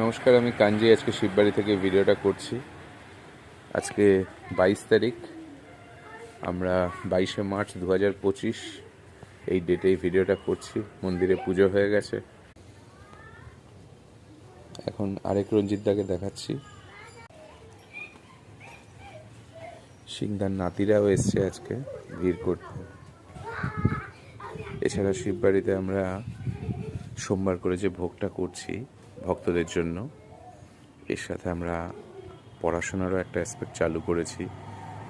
নমস্কার, আমি কাঞ্জি। আজকে শিববাড়ি থেকে ভিডিওটা করছি। আজকে 22 তারিখ, আমরা 22শে মার্চ 2025 এই ডেটেই ভিডিওটা করছি। মন্দিরে পুজো হয়ে গেছে। এখন আরেক রঞ্জিতদাকে দেখাচ্ছি। সিংদার নাতিরাও এসছে আজকে ভিড় করতে। এছাড়া শিববাড়িতে আমরা সোমবার করে যে ভোগটা করছি ভক্তদের জন্য, এর সাথে আমরা পড়াশোনারও একটা অ্যাসপেক্ট চালু করেছি।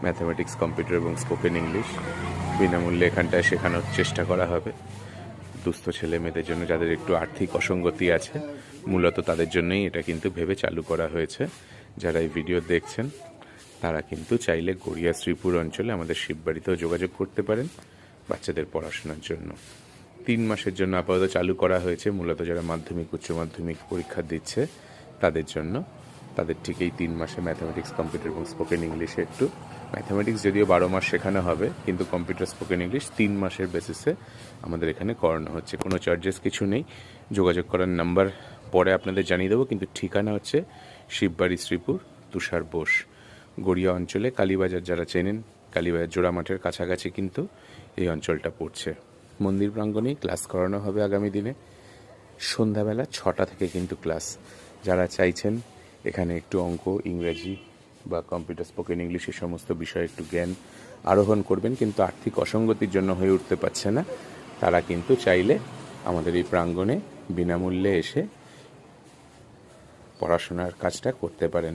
ম্যাথামেটিক্স, কম্পিউটার এবং স্পোকেন ইংলিশ বিনামূল্যে এখানটায় শেখানোর চেষ্টা করা হবে। দুস্থ ছেলে মেয়েদের জন্য, যাদের একটু আর্থিক অসঙ্গতি আছে, মূলত তাদের জন্যই এটা কিন্তু ভেবে চালু করা হয়েছে। যারা এই ভিডিও দেখছেন তারা কিন্তু চাইলে গড়িয়া শ্রীপুর অঞ্চলে আমাদের শিববাড়িতেও যোগাযোগ করতে পারেন বাচ্চাদের পড়াশোনার জন্য। 3 মাসের জন্য আপাতত চালু করা হয়েছে, মূলত যারা মাধ্যমিক, উচ্চ মাধ্যমিক পরীক্ষা দিচ্ছে তাদের জন্য। তাদের ঠিক এই 3 মাসে ম্যাথামেটিক্স, কম্পিউটার এবং স্পোকেন ইংলিশে একটু, ম্যাথামেটিক্স যদিও 12 মাস শেখানো হবে, কিন্তু কম্পিউটার, স্পোকেন ইংলিশ 3 মাসের বেসিসে আমাদের এখানে করানো হচ্ছে। কোনো চার্জেস কিছু নেই। যোগাযোগ করার নাম্বার পরে আপনাদের জানিয়ে দেবো, কিন্তু ঠিকানা হচ্ছে শিববাড়ি, শ্রীপুর, তুষার বোস, গড়িয়া অঞ্চলে। কালীবাজার যারা চেনেন, কালীবাজার জোড়া মাঠের কাছাকাছি কিন্তু এই অঞ্চলটা পড়ছে। মন্দির প্রাঙ্গণেই ক্লাস করানো হবে আগামী দিনে। সন্ধ্যাবেলা 6টা থেকে কিন্তু ক্লাস। যারা চাইছেন এখানে একটু অঙ্ক, ইংরেজি বা কম্পিউটার, স্পোকেন ইংলিশ এই সমস্ত বিষয়ে একটু জ্ঞান আরোহণ করবেন, কিন্তু আর্থিক অসঙ্গতির জন্য হয়ে উঠতে পারছে না, তারা কিন্তু চাইলে আমাদের এই প্রাঙ্গণে বিনামূল্যে এসে পড়াশোনার কাজটা করতে পারেন।